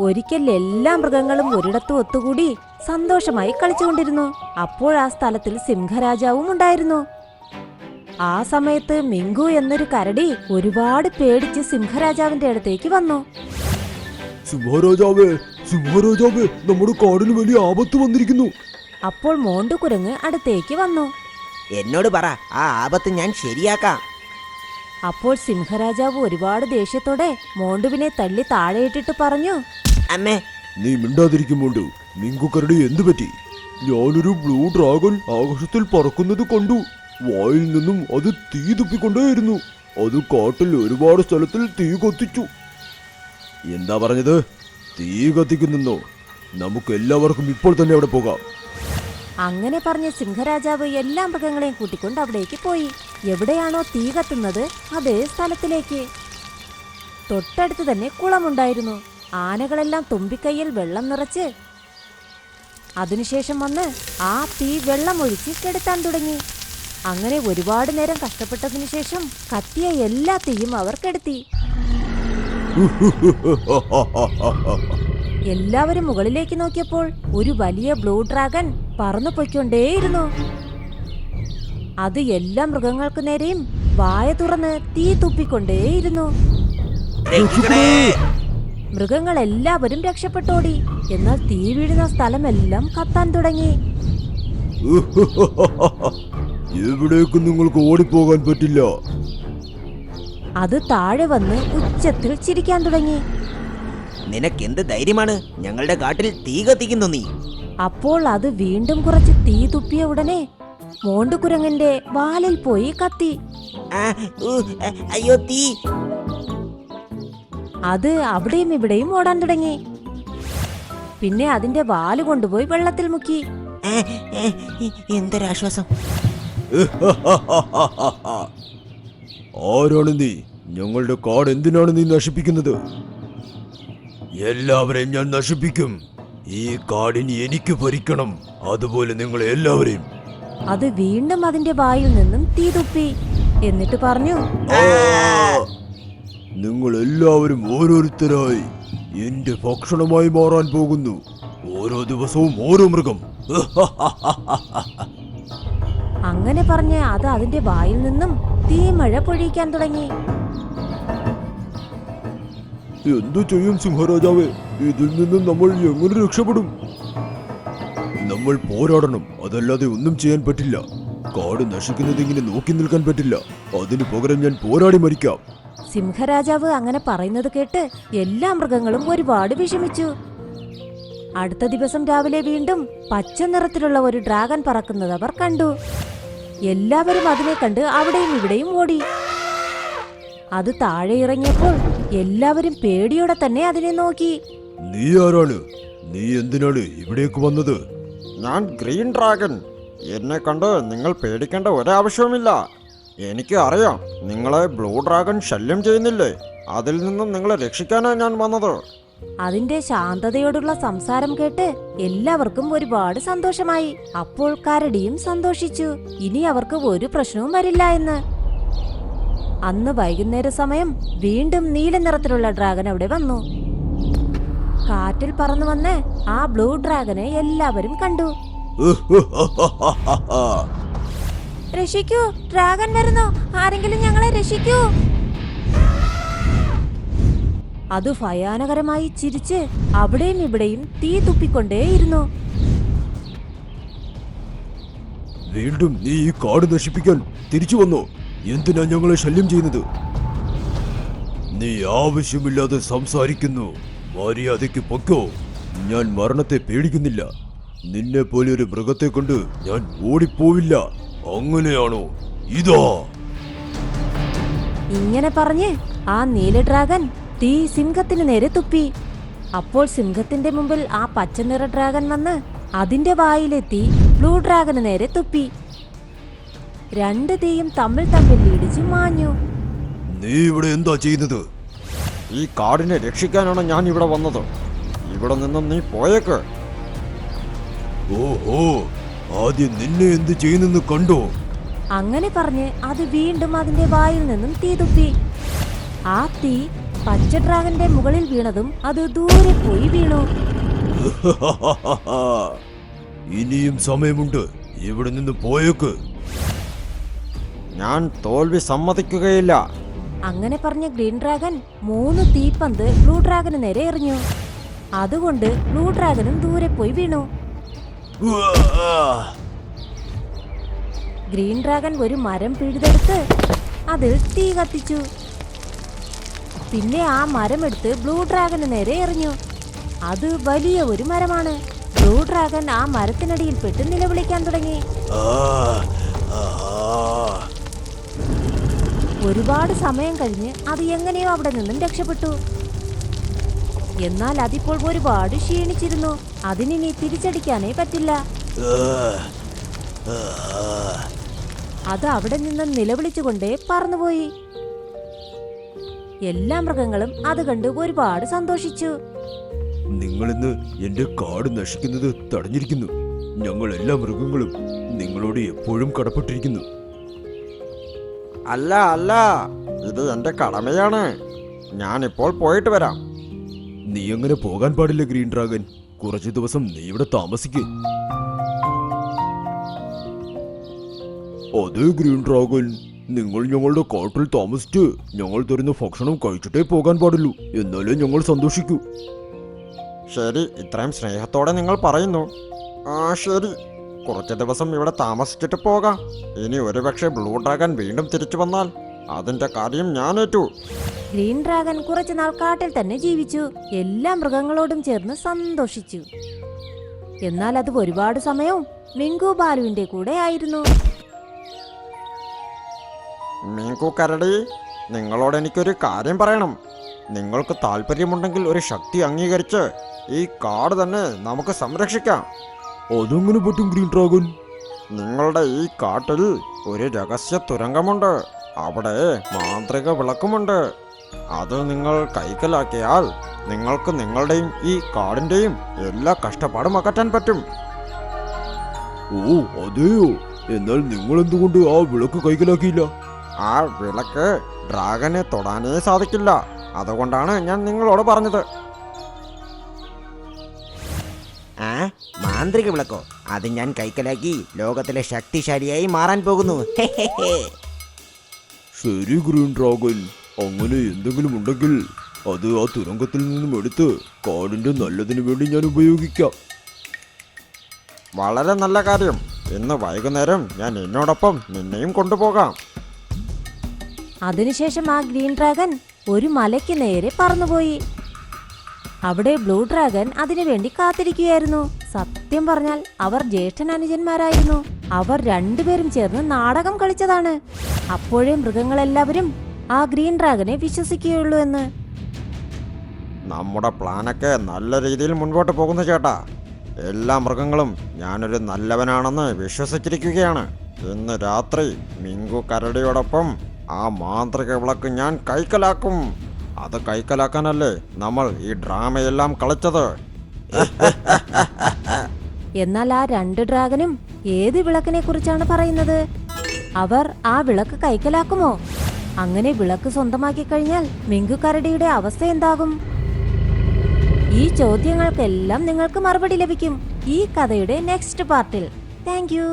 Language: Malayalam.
ഒരിക്കൽ എല്ലാ മൃഗങ്ങളും ഒരിടത്ത് ഒത്തുകൂടി സന്തോഷമായി കളിച്ചുകൊണ്ടിരുന്നു. അപ്പോൾ ആ സ്ഥലത്തിൽ സിംഹരാജാവും ഉണ്ടായിരുന്നു. ആ സമയത്ത് മിങ്കു എന്നൊരു കരടി ഒരുപാട് പേടിച്ച് സിംഹരാജാവിന്റെ അടുത്തേക്ക് വന്നു. സിംഹരാജാവേ, സിംഹരാജാവേ, നമ്മുടെ കാടിന് വലിയ ആപത്ത് വന്നിരിക്കുന്നു. അപ്പോൾ മോണ്ടുകുരങ്ങ് അടുത്തേക്ക് വന്നു. എന്നോട് പറ, ആ ആപത്ത് ഞാൻ ശരിയാക്കാം. അപ്പോൾ സിംഹരാജാവ് ഒരുപാട് ദേഷ്യത്തോടെ മോണ്ടുവിനെ തള്ളി താഴെയിട്ടിട്ട് പറഞ്ഞു, അമ്മേ, നീ മിണ്ടാതിരിക്കുമ്പോണ്ട് മിങ്കു കരടി എന്തു പറ്റി? ഞാനൊരു ബ്ലൂ ഡ്രാഗൺ ആകാശത്തിൽ പറക്കുന്നത് കണ്ടു. വായിൽ നിന്നും അത് തീ തുപ്പിക്കൊണ്ടേയിരുന്നു. അത് കാട്ടിൽ ഒരുപാട് സ്ഥലത്തിൽ തീ കത്തിച്ചു. എന്താ പറഞ്ഞത്? തീ കത്തിക്കുന്നെന്നോ? നമുക്ക് എല്ലാവർക്കും ഇപ്പോൾ തന്നെ അവിടെ പോകാം. അങ്ങനെ പറഞ്ഞ സിംഹരാജാവ് എല്ലാ മൃഗങ്ങളെയും കൂട്ടിക്കൊണ്ട് അവിടേക്ക് പോയി. എവിടെയാണോ തീ കത്തുന്നത് അതേ സ്ഥലത്തിലേക്ക്. തൊട്ടടുത്ത് തന്നെ കുളമുണ്ടായിരുന്നു. ആനകളെല്ലാം തുമ്പിക്കൈയിൽ വെള്ളം നിറച്ച് അതിനുശേഷം വന്ന് ആ തീ വെള്ളമൊഴിച്ച് കെടുത്താൻ തുടങ്ങി. അങ്ങനെ ഒരുപാട് നേരം കഷ്ടപ്പെട്ടതിനു ശേഷം കത്തിയ എല്ലാ തീയും അവർ കെടുത്തി. എല്ലാവരും മുകളിലേക്ക് നോക്കിയപ്പോൾ ഒരു വലിയ ബ്ലൂ ഡ്രാഗൺ പറന്നു പൊയ്ക്കൊണ്ടേയിരുന്നു. അത് എല്ലാ മൃഗങ്ങൾക്കു നേരെയും വായ തുറന്ന് തീ തുപ്പിക്കൊണ്ടേയിരുന്നു. മൃഗങ്ങൾ എല്ലാവരും രക്ഷപ്പെട്ടോടി. എന്നാൽ തീ വീഴുന്ന സ്ഥലമെല്ലാം കത്താൻ തുടങ്ങി. എവിടേക്കും നിങ്ങൾക്ക് ഓടിപ്പോകാൻ പറ്റില്ല. അത് താഴെ വന്ന് ഉച്ചത്തിൽ ചിരിക്കാൻ തുടങ്ങി. നിനക്കെന്ത് ധൈര്യമാണ് ഞങ്ങളുടെ കാട്ടിൽ തീ കത്തിക്കുന്നു നീ? അപ്പോൾ അത് വീണ്ടും കുറച്ച് തീ തുപ്പിയ ഉടനെ മോണ്ടുകുരങ്ങന്റെ വാലിൽ പോയി കത്തി. അയ്യോ, തീ! അത് അവിടെയും ഇവിടെയും ഓടാൻ തുടങ്ങി. പിന്നെ അതിന്റെ വാല് കൊണ്ടുപോയി വെള്ളത്തിൽ മുക്കി. എന്തൊരാശ്വാസം! ആരാണ് നീ? ഞങ്ങളുടെ കാട് എന്തിനാണ് നീ നശിപ്പിക്കുന്നത്? എല്ലാവരെയും ഞാൻ നശിപ്പിക്കും. ഈ കാടിന് എനിക്ക് ഭരിക്കണം, അതുപോലെ നിങ്ങൾ എല്ലാവരെയും. അത് വീണ്ടും അതിന്റെ വായിൽ നിന്നും തീ തുപ്പി. എന്നിട്ട് പറഞ്ഞു, നിങ്ങൾ എല്ലാവരും ഓരോരുത്തരായി എന്റെ ഭക്ഷണമായി മാറാൻ പോകുന്നു. ഓരോ ദിവസവും ഓരോ മൃഗം. അങ്ങനെ പറഞ്ഞ് അത് അതിന്റെ വായിൽ നിന്നും തീമഴ പൊഴിക്കാൻ തുടങ്ങി. എന്തു ചെയ്യും സിംഹരാജാവേ? ഇതിൽ നിന്നും നമ്മൾ എങ്ങനെ രക്ഷപ്പെടും? നമ്മൾ പോരാടണം, അതല്ലാതെ ഒന്നും ചെയ്യാൻ പറ്റില്ല. കാട് നശിക്കുന്നത് ഇങ്ങനെ നോക്കി നിൽക്കാൻ പറ്റില്ല. അതിനു പകരം ഞാൻ പോരാടി മരിക്കാം. സിംഹരാജാവ് അങ്ങനെ പറയുന്നത് കേട്ട് എല്ലാ മൃഗങ്ങളും ഒരുപാട് വിഷമിച്ചു. അടുത്ത ദിവസം രാവിലെ വീണ്ടും പച്ച നിറത്തിലുള്ള ഒരു ഡ്രാഗൺ പറക്കുന്നത് അവർ കണ്ടു. എല്ലാവരും അതിനെ കണ്ട് അവിടെയും ഇവിടെയും ഓടി. അത് താഴെ ഇറങ്ങിയപ്പോൾ എല്ലാവരും പേടിയോടെ തന്നെ അതിനെ നോക്കി. നീ ആരാണ്? നീ എന്തിനാണ് ഇവിടേക്ക് വന്നത്? ഞാൻ ഗ്രീൻ ഡ്രാഗൺ. എന്നെ കണ്ട് നിങ്ങൾ പേടിക്കേണ്ട ഒരാവശ്യവുമില്ല. എനിക്ക് അറിയാം, നിങ്ങളെ ബ്ലൂ ഡ്രാഗൺ ശല്യം ചെയ്യുന്നില്ലേ? അതിൽ നിന്നും നിങ്ങളെ രക്ഷിക്കാനാണ് ഞാൻ വന്നത്. അതിന്റെ ശാന്തതയോടുള്ള സംസാരം കേട്ട് എല്ലാവർക്കും ഒരുപാട് സന്തോഷമായി. അപ്പോൾ കരടിയും സന്തോഷിച്ചു. ഇനി അവർക്ക് ഒരു പ്രശ്നവും വരില്ല എന്ന്. അന്ന് വൈകുന്നേര സമയം വീണ്ടും നീല നിറത്തിലുള്ള ഡ്രാഗൺ അവിടെ വന്നു. കാറ്റിൽ പറന്നു വന്ന് ആ ബ്ലൂ ഡ്രാഗനെ എല്ലാവരും കണ്ടു. രക്ഷിക്കൂ, ഡ്രാഗൺ വരുന്നു, ആരെങ്കിലും ഞങ്ങളെ രക്ഷിക്കൂ! അത് ഭയാനകരമായി ചിരിച്ച് അവിടെയും ഇവിടെയും തീ തുപ്പിക്കൊണ്ടേയിരുന്നു. വീണ്ടും നീ ഈ കാട് നശിപ്പിക്കാൻ തിരിച്ചു വന്നോ? എന്തിനാ ഞങ്ങളെ ശല്യം ചെയ്യുന്നത്? നീ ആവശ്യമില്ലാതെ സംസാരിക്കുന്നു. മര്യാദയ്ക്ക് പൊക്കോ. ഞാൻ മരണത്തെ പേടിക്കുന്നില്ല. നിന്നെ പോലെ ഒരു മൃഗത്തെ കൊണ്ട് ഞാൻ ഓടിപ്പോവില്ല. അങ്ങനെയാണോ? ഇതാ! ഇങ്ങനെ പറഞ്ഞ് ആ നീല ഡ്രാഗൺ തീ സിംഹത്തിന് നേരെ തുപ്പി. അപ്പോൾ സിംഹത്തിന്റെ മുമ്പിൽ ആ പച്ചനിറ ഡ്രാഗൺ വന്ന് അതിന്റെ വായിലെത്തി ബ്ലൂ ഡ്രാഗന് നേരെ തുപ്പി. രണ്ട് തീയും തമ്മിൽ ഇടിച്ച് മാഞ്ഞു. നീ ഇവിടെ എന്താ ചെയ്യുന്നത്? ഈ കാടിനെ രക്ഷിക്കാനാണ് ഞാൻ ഇവിടെ വന്നത്. ഇവിടെ നിന്നും നീ പോയേക്ക്. ഓഹോ, ആദ്യം നിന്നെ എന്ത് ചെയ്യുന്നെന്ന് കണ്ടോ? അങ്ങനെ പറഞ്ഞ് അത് വീണ്ടും അതിന്റെ വായിൽ നിന്നും തീ തുപ്പി. ആ തീ പച്ച ഡ്രാഗന്റെ മുകളിൽ വീണതും അത് ദൂരെ പോയി വീണു. ഇനിയും സമയമുണ്ട്, ഇവിടെ നിന്ന് പോയേക്ക്. ഞാൻ തോൽവി സമ്മതിക്കുകയില്ല. അങ്ങനെ പറഞ്ഞ ഗ്രീൻ ഡ്രാഗൺ 3 തീപ്പന്ത് ബ്ലൂ ഡ്രാഗന് നേരെ എറിഞ്ഞു. അതുകൊണ്ട് ബ്ലൂ ഡ്രാഗനും ദൂരെ പോയി വീണു. ഗ്രീൻ ഡ്രാഗൺ ഒരു മരം പിഴുതെടുത്ത് അതിൽ തീ കത്തിച്ചു. പിന്നെ ആ മരം എടുത്ത് ബ്ലൂ ഡ്രാഗന് നേരെ എറിഞ്ഞു. അത് വലിയ ഒരു മരമാണ്. ബ്ലൂ ഡ്രാഗൺ ആ മരത്തിനടിയിൽ പെട്ട് നിലവിളിക്കാൻ തുടങ്ങി. ഒരുപാട് സമയം കഴിഞ്ഞ് അത് എങ്ങനെയോ അവിടെ നിന്നും രക്ഷപ്പെട്ടു. എന്നാൽ അതിപ്പോൾ ഒരുപാട് ക്ഷീണിച്ചിരുന്നു. അതിനി തിരിച്ചടിക്കാനേ പറ്റില്ല. അത് അവിടെ നിന്ന് നിലവിളിച്ചുകൊണ്ടേ പറന്നുപോയി. എല്ലാ മൃഗങ്ങളും അത് കണ്ട് ഒരുപാട് സന്തോഷിച്ചു. നിങ്ങളിന്ന് എന്റെ കാട് നശിക്കുന്നത് തടഞ്ഞിരിക്കുന്നു. ഞങ്ങൾ എല്ലാ മൃഗങ്ങളും നിങ്ങളോട് എപ്പോഴും കടപ്പെട്ടിരിക്കുന്നു. അല്ല അല്ല, ഇത് എന്റെ കടമയാണ്. ഞാനിപ്പോൾ പോയിട്ട് വരാം. നീ അങ്ങനെ പോകാൻ പാടില്ല ഗ്രീൻ ഡ്രാഗൺ. കുറച്ചു ദിവസം നീ ഇവിടെ താമസിക്ക്. അതെ ഗ്രീൻ ഡ്രാഗൺ, നിങ്ങൾ ഞങ്ങളുടെ കാട്ടിൽ താമസിച്ച് ഞങ്ങൾ തരുന്ന ഭക്ഷണം കഴിച്ചിട്ടേ പോകാൻ പാടുള്ളൂ. എന്നാലേ ഞങ്ങൾ സന്തോഷിക്കൂ. ശരി, ഇത്രയും സ്നേഹത്തോടെ നിങ്ങൾ പറയുന്നു. ശരി, കുറച്ച് ദിവസം ഇവിടെ താമസിച്ചിട്ട് പോകാം. ഇനി ഒരുപക്ഷെ ബ്ലൂ ഡ്രാഗൺ വീണ്ടും തിരിച്ചു വന്നാൽ അതിന്റെ കാര്യം ഞാൻ ഏറ്റു. ഗ്രീൻ ഡ്രാഗൺ കുറച്ചുനാൾ കാട്ടിൽ തന്നെ ജീവിച്ചു. എല്ലാ മൃഗങ്ങളോടും ചേർന്ന് സന്തോഷിച്ചു. എന്നാൽ അത് ഒരുപാട് സമയവും മിങ്കു ബാലുവിന്റെ കൂടെ ആയിരുന്നു. മീങ്കു കരടി, നിങ്ങളോട് എനിക്കൊരു കാര്യം പറയണം. നിങ്ങൾക്ക് താല്പര്യമുണ്ടെങ്കിൽ ഒരു ശക്തി അംഗീകരിച്ച് ഈ കാട് തന്നെ നമുക്ക് സംരക്ഷിക്കാം. അതെങ്ങനെ പറ്റും ഗ്രീൻ ഡ്രാഗൺ? നിങ്ങളുടെ ഈ കാട്ടിൽ ഒരു രഹസ്യ തുരങ്കമുണ്ട്. അവിടെ മാന്ത്രിക വിളക്കുമുണ്ട്. അത് നിങ്ങൾ കൈക്കലാക്കിയാൽ നിങ്ങൾക്ക് നിങ്ങളുടെയും ഈ കാടിന്റെയും എല്ലാ കഷ്ടപ്പാടും അകറ്റാൻ പറ്റും. ഓ അതെയോ? എന്നാൽ നിങ്ങൾ എന്തുകൊണ്ട് ആ വിളക്ക് കൈക്കലാക്കിയില്ല? ആ വിളക്ക് ഡ്രാഗനെ തൊടാനേ സാധിക്കില്ല. അതുകൊണ്ടാണ് ഞാൻ നിങ്ങളോട് പറഞ്ഞത്. മാന്ത്രിക വിളക്കോ? അത് ഞാൻ കൈക്കലാക്കി ലോകത്തിലെ ശക്തിശാലിയായി മാറാൻ പോകുന്നു. ശരി ഗ്രീൻ ഡ്രാഗൺ, അങ്ങനെ എന്തെങ്കിലും ഉണ്ടെങ്കിൽ അത് ആ തുരങ്കത്തിൽ നിന്നും എടുത്ത് കാടിന്റെ നല്ലതിനു വേണ്ടി ഞാൻ ഉപയോഗിക്കാം. വളരെ നല്ല കാര്യം. ഇന്ന് വൈകുന്നേരം ഞാൻ എന്നോടൊപ്പം നിന്നെയും കൊണ്ടുപോകാം. അതിനുശേഷം ആ ഗ്രീൻ ഡ്രാഗൺ ഒരു മലയ്ക്ക് നേരെ പറന്നുപോയി. അവിടെ ബ്ലൂ ഡ്രാഗൺ അതിനുവേണ്ടി കാത്തിരിക്കുകയായിരുന്നു. സത്യം പറഞ്ഞാൽ അവർ ജ്യേഷ്ഠനുജന്മാരായിരുന്നു. അവർ രണ്ടുപേരും ചേർന്ന് നാടകം കളിച്ചതാണ്. അപ്പോഴേ മൃഗങ്ങളെല്ലാവരും ആ ഗ്രീൻ ഡ്രാഗനെ വിശ്വസിക്കുകയുള്ളൂ എന്ന്. നമ്മുടെ പ്ലാനൊക്കെ നല്ല രീതിയിൽ മുൻപോട്ട് പോകുന്നു ചേട്ടാ. എല്ലാ മൃഗങ്ങളും ഞാനൊരു നല്ലവനാണെന്ന് വിശ്വസിച്ചിരിക്കുകയാണ്. ഇന്ന് രാത്രി മിങ്കു കരടിയോടൊപ്പം ആ മാന്ത്രിക വിളക്ക് ഞാൻ കൈക്കലാക്കും. അത് കൈക്കലാക്കാനല്ലേ നമ്മൾ ഈ ഡ്രാമയെല്ലാം കളിച്ചത്. എന്നാൽ ആ 2 ഡ്രാഗനും ഏത് വിളക്കിനെ കുറിച്ചാണ് പറയുന്നത്? അവർ ആ വിളക്ക് കൈക്കലാക്കുമോ? അങ്ങനെ വിളക്ക് സ്വന്തമാക്കി കഴിഞ്ഞാൽ മിങ്കു കരടിയുടെ അവസ്ഥ എന്താകും? ഈ ചോദ്യങ്ങൾക്കെല്ലാം നിങ്ങൾക്ക് മറുപടി ലഭിക്കും ഈ കഥയുടെ നെക്സ്റ്റ് പാർട്ടിൽ. Thank you.